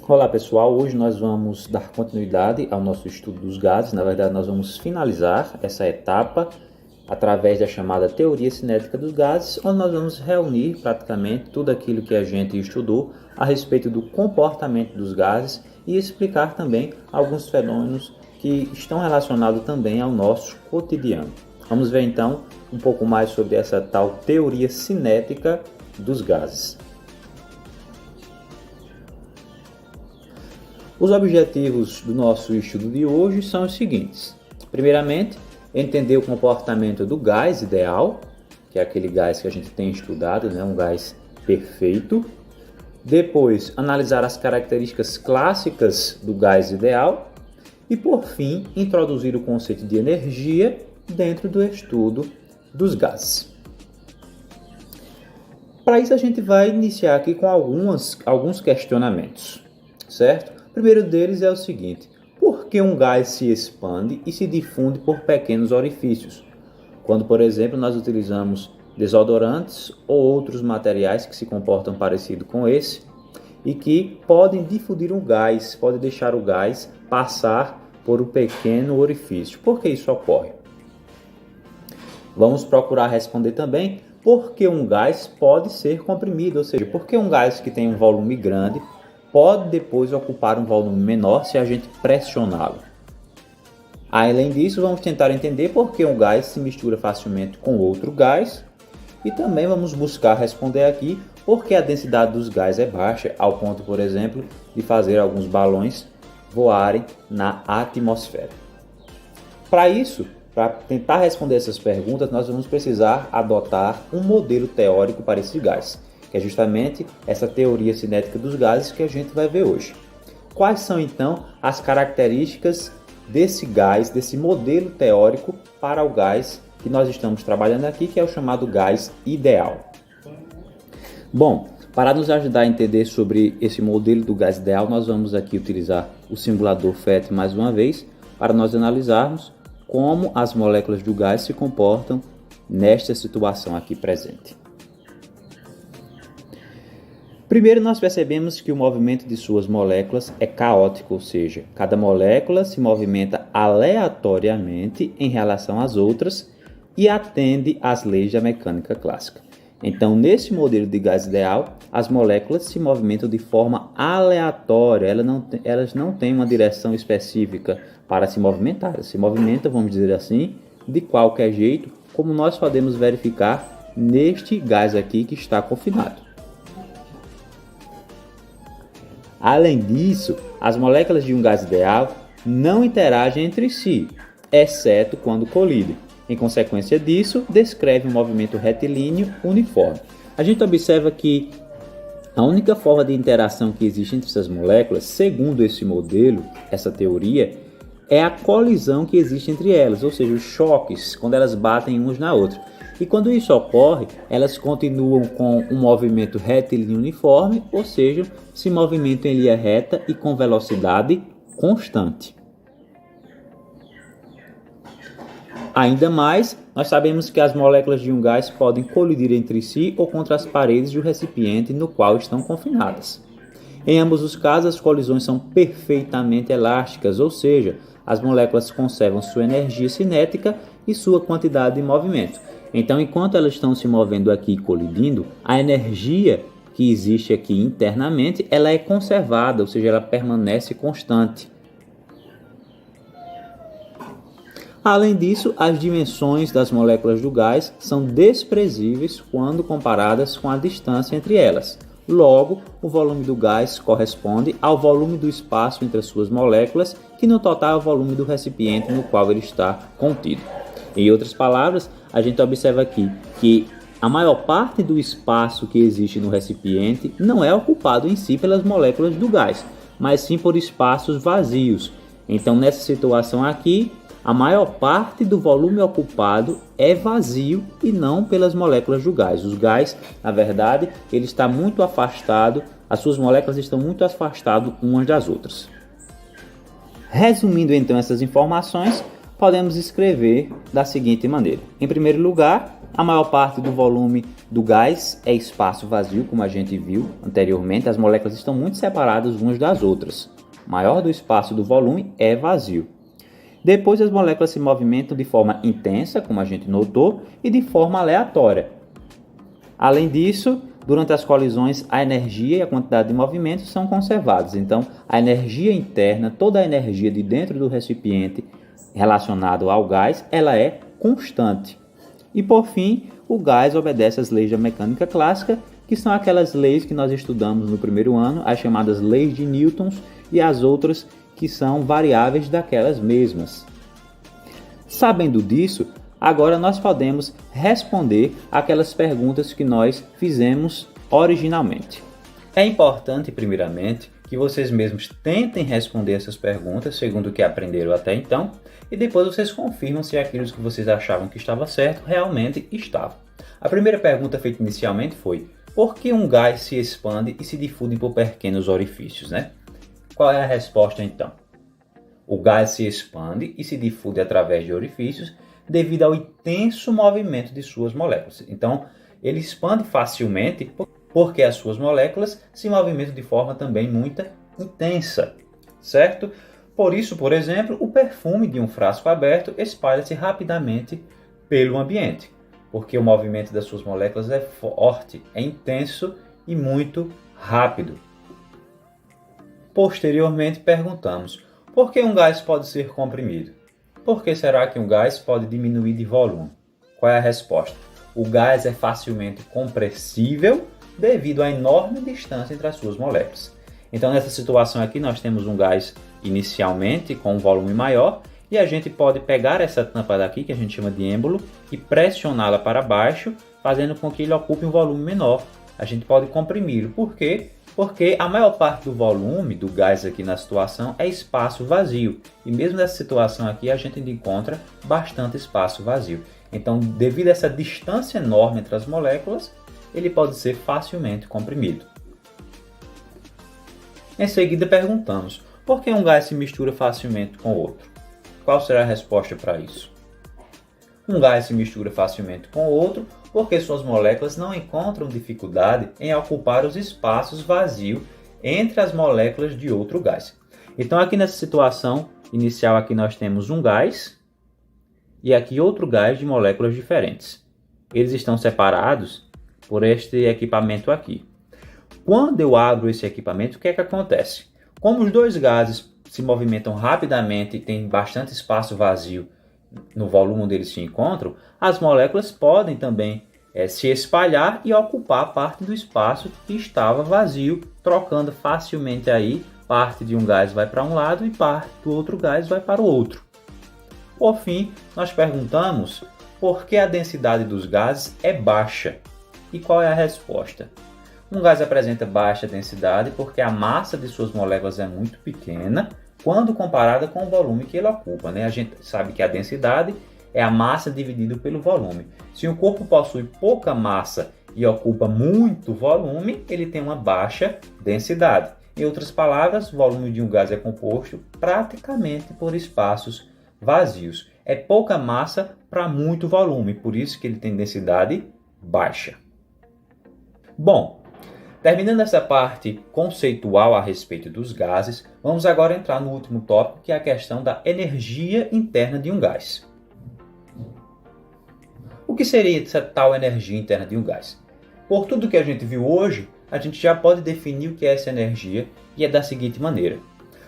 Olá pessoal, hoje nós vamos dar continuidade ao nosso estudo dos gases. Na verdade, nós vamos finalizar essa etapa através da chamada teoria cinética dos gases, onde nós vamos reunir praticamente tudo aquilo que a gente estudou a respeito do comportamento dos gases e explicar também alguns fenômenos que estão relacionados também ao nosso cotidiano. Vamos ver então um pouco mais sobre essa tal teoria cinética dos gases. Os objetivos do nosso estudo de hoje são os seguintes. Primeiramente, entender o comportamento do gás ideal, que é aquele gás que a gente tem estudado, um gás perfeito. Depois, analisar as características clássicas do gás ideal. E, por fim, introduzir o conceito de energia dentro do estudo dos gases. Para isso, a gente vai iniciar aqui com alguns questionamentos, certo? O primeiro deles é o seguinte: por que um gás se expande e se difunde por pequenos orifícios? Quando, por exemplo, nós utilizamos desodorantes ou outros materiais que se comportam parecido com esse e que podem difundir um gás, podem deixar o gás passar por um pequeno orifício. Por que isso ocorre? Vamos procurar responder também por que um gás pode ser comprimido, ou seja, por que um gás que tem um volume grande pode depois ocupar um volume menor se a gente pressioná-lo. Além disso, vamos tentar entender por que um gás se mistura facilmente com outro gás e também vamos buscar responder aqui por que a densidade dos gases é baixa, ao ponto, por exemplo, de fazer alguns balões voarem na atmosfera. Para isso, para tentar responder essas perguntas, nós vamos precisar adotar um modelo teórico para esse gás, que é justamente essa teoria cinética dos gases que a gente vai ver hoje. Quais são, então, as características desse gás, desse modelo teórico para o gás que nós estamos trabalhando aqui, que é o chamado gás ideal? Bom, para nos ajudar a entender sobre esse modelo do gás ideal, nós vamos aqui utilizar o simulador FET mais uma vez, para nós analisarmos como as moléculas do gás se comportam nesta situação aqui presente. Primeiro, nós percebemos que o movimento de suas moléculas é caótico, ou seja, cada molécula se movimenta aleatoriamente em relação às outras e atende às leis da mecânica clássica. Então, nesse modelo de gás ideal, as moléculas se movimentam de forma aleatória, elas não têm uma direção específica para se movimentar, elas se movimentam, vamos dizer assim, de qualquer jeito, como nós podemos verificar neste gás aqui que está confinado. Além disso, as moléculas de um gás ideal não interagem entre si, exceto quando colidem. Em consequência disso, descreve um movimento retilíneo uniforme. A gente observa que a única forma de interação que existe entre essas moléculas, segundo esse modelo, essa teoria, é a colisão que existe entre elas, ou seja, os choques, quando elas batem uns na outra. E quando isso ocorre, elas continuam com um movimento retilíneo uniforme, ou seja, se movimentam em linha reta e com velocidade constante. Ainda mais, nós sabemos que as moléculas de um gás podem colidir entre si ou contra as paredes do recipiente no qual estão confinadas. Em ambos os casos, as colisões são perfeitamente elásticas, ou seja, as moléculas conservam sua energia cinética e sua quantidade de movimento. Então, enquanto elas estão se movendo aqui e colidindo, a energia que existe aqui internamente, ela é conservada, ou seja, ela permanece constante. Além disso, as dimensões das moléculas do gás são desprezíveis quando comparadas com a distância entre elas. Logo, o volume do gás corresponde ao volume do espaço entre as suas moléculas, que no total é o volume do recipiente no qual ele está contido. Em outras palavras, a gente observa aqui que a maior parte do espaço que existe no recipiente não é ocupado em si pelas moléculas do gás, mas sim por espaços vazios. Então, nessa situação aqui, a maior parte do volume ocupado é vazio e não pelas moléculas do gás. O gás, na verdade, ele está muito afastado, as suas moléculas estão muito afastadas umas das outras. Resumindo então essas informações, podemos escrever da seguinte maneira. Em primeiro lugar, A maior parte do volume do gás é espaço vazio, como a gente viu anteriormente. As moléculas estão muito separadas umas das outras. O maior do espaço do volume é vazio. Depois as moléculas se movimentam de forma intensa, como a gente notou, e de forma aleatória. Além disso, durante as colisões, a energia e a quantidade de movimento são conservados. Então, a energia interna, toda a energia de dentro do recipiente relacionada ao gás, ela é constante. E por fim, o gás obedece às leis da mecânica clássica, que são aquelas leis que nós estudamos no primeiro ano, as chamadas leis de Newton e as outras que são variáveis daquelas mesmas. Sabendo disso, agora nós podemos responder aquelas perguntas que nós fizemos originalmente. É importante, primeiramente, que vocês mesmos tentem responder essas perguntas segundo o que aprenderam até então, e depois vocês confirmam se aquilo que vocês achavam que estava certo realmente estava. A primeira pergunta feita inicialmente foi: por que um gás se expande e se difunde por pequenos orifícios, né? Qual é a resposta então? O gás se expande e se difunde através de orifícios devido ao intenso movimento de suas moléculas. Então, ele expande facilmente porque as suas moléculas se movimentam de forma também muito intensa, certo? Por isso, por exemplo, o perfume de um frasco aberto espalha-se rapidamente pelo ambiente, porque o movimento das suas moléculas é forte, é intenso e muito rápido. Posteriormente, perguntamos: por que um gás pode ser comprimido? Por que será que um gás pode diminuir de volume? Qual é a resposta? O gás é facilmente compressível devido à enorme distância entre as suas moléculas. Então, nessa situação aqui, nós temos um gás inicialmente com um volume maior e a gente pode pegar essa tampa daqui, que a gente chama de êmbolo, e pressioná-la para baixo, fazendo com que ele ocupe um volume menor. A gente pode comprimi-lo. Por quê? Porque a maior parte do volume do gás aqui na situação é espaço vazio. E mesmo nessa situação aqui, a gente encontra bastante espaço vazio. Então, devido a essa distância enorme entre as moléculas, ele pode ser facilmente comprimido. Em seguida, perguntamos: por que um gás se mistura facilmente com outro? Qual será a resposta para isso? Um gás se mistura facilmente com outro porque suas moléculas não encontram dificuldade em ocupar os espaços vazios entre as moléculas de outro gás. Então, aqui nessa situação inicial, aqui nós temos um gás e aqui outro gás de moléculas diferentes. Eles estão separados por este equipamento aqui. Quando eu abro esse equipamento, o que é que acontece? Como os dois gases se movimentam rapidamente e tem bastante espaço vazio no volume onde eles se encontram, as moléculas podem também se espalhar e ocupar parte do espaço que estava vazio, trocando facilmente aí, parte de um gás vai para um lado e parte do outro gás vai para o outro. Por fim, nós perguntamos por que a densidade dos gases é baixa. E qual é a resposta? Um gás apresenta baixa densidade porque a massa de suas moléculas é muito pequena quando comparada com o volume que ele ocupa, né? A gente sabe que a densidade é a massa dividida pelo volume. Se um corpo possui pouca massa e ocupa muito volume, ele tem uma baixa densidade. Em outras palavras, o volume de um gás é composto praticamente por espaços vazios. É pouca massa para muito volume, por isso que ele tem densidade baixa. Bom, terminando essa parte conceitual a respeito dos gases, vamos agora entrar no último tópico, que é a questão da energia interna de um gás. O que seria essa tal energia interna de um gás? Por tudo que a gente viu hoje, a gente já pode definir o que é essa energia, e é da seguinte maneira: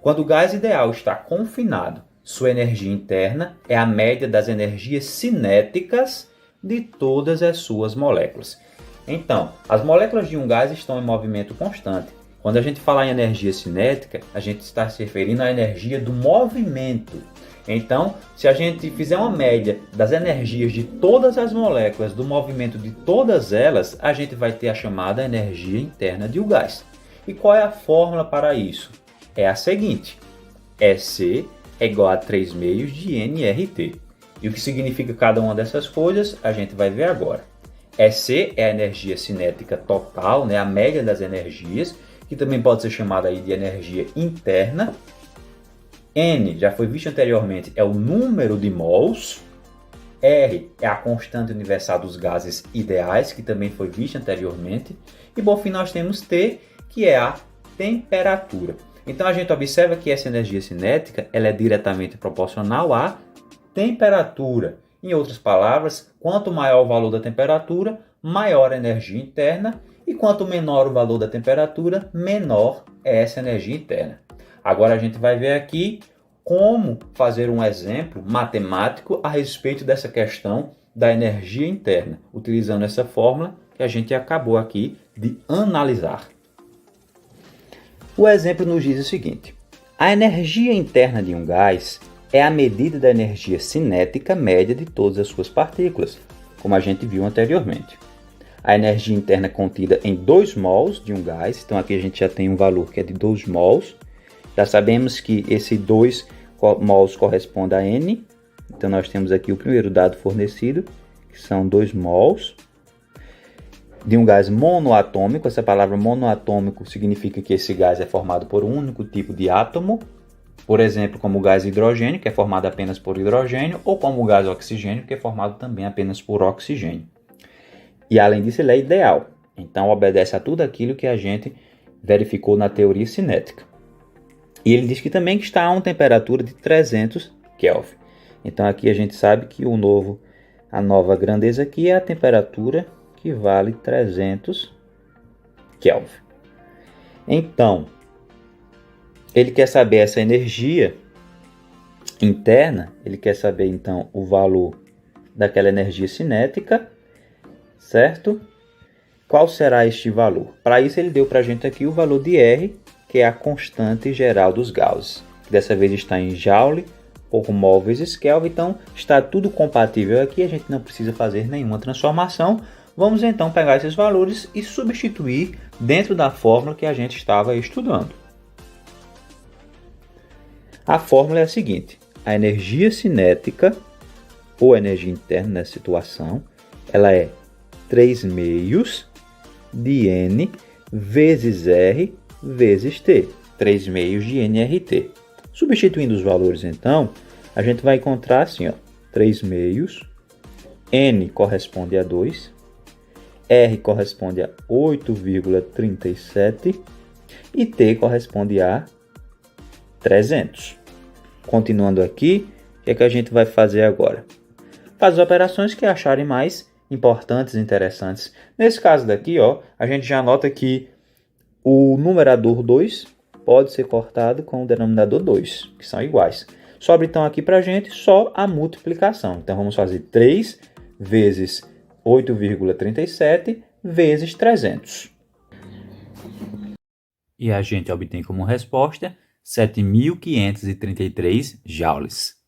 quando o gás ideal está confinado, sua energia interna é a média das energias cinéticas de todas as suas moléculas. Então, as moléculas de um gás estão em movimento constante. Quando a gente fala em energia cinética, a gente está se referindo à energia do movimento. Então, se a gente fizer uma média das energias de todas as moléculas, do movimento de todas elas, a gente vai ter a chamada energia interna de um gás. E qual é a fórmula para isso? É a seguinte: EC é igual a 3 meios de nRT. E o que significa cada uma dessas coisas, a gente vai ver agora. EC é a energia cinética total, né, a média das energias, que também pode ser chamada aí de energia interna. N, já foi visto anteriormente, é o número de mols. R é a constante universal dos gases ideais, que também foi vista anteriormente. E por fim nós temos T, que é a temperatura. Então a gente observa que essa energia cinética ela é diretamente proporcional à temperatura. Em outras palavras, quanto maior o valor da temperatura, maior a energia interna, e quanto menor o valor da temperatura, menor é essa energia interna. Agora a gente vai ver aqui como fazer um exemplo matemático a respeito dessa questão da energia interna, utilizando essa fórmula que a gente acabou aqui de analisar. O exemplo nos diz o seguinte: a energia interna de um gás é a medida da energia cinética média de todas as suas partículas, como a gente viu anteriormente. A energia interna contida em 2 mols de um gás, então aqui a gente já tem um valor que é de 2 mols. Já sabemos que esse 2 mols corresponde a N, então nós temos aqui o primeiro dado fornecido, que são 2 mols de um gás monoatômico. Essa palavra monoatômico significa que esse gás é formado por um único tipo de átomo, por exemplo, como o gás hidrogênio, que é formado apenas por hidrogênio, ou como o gás oxigênio, que é formado também apenas por oxigênio. E além disso, ele é ideal, então obedece a tudo aquilo que a gente verificou na teoria cinética. E ele diz que também está a uma temperatura de 300 Kelvin. Então aqui a gente sabe que a nova grandeza aqui é a temperatura que vale 300 Kelvin. Então, ele quer saber essa energia interna, ele quer saber então o valor daquela energia cinética, certo? Qual será este valor? Para isso ele deu para a gente aqui o valor de R, que é a constante geral dos gases. Dessa vez está em Joule por mol vezes Kelvin, então está tudo compatível aqui, a gente não precisa fazer nenhuma transformação. Vamos então pegar esses valores e substituir dentro da fórmula que a gente estava estudando. A fórmula é a seguinte: a energia cinética, ou energia interna nessa situação, ela é 3 meios de N vezes R vezes T. 3 meios de nRT. Substituindo os valores, então, a gente vai encontrar assim, ó, 3 meios, N corresponde a 2, R corresponde a 8,37 e T corresponde a 300. Continuando aqui, o que é que a gente vai fazer agora? Faz as operações que acharem mais importantes e interessantes. Nesse caso daqui, ó, a gente já nota que o numerador 2 pode ser cortado com o denominador 2, que são iguais. Sobra então aqui para a gente só a multiplicação. Então vamos fazer 3 vezes 8,37 vezes 300. E a gente obtém como resposta 7.533 joules.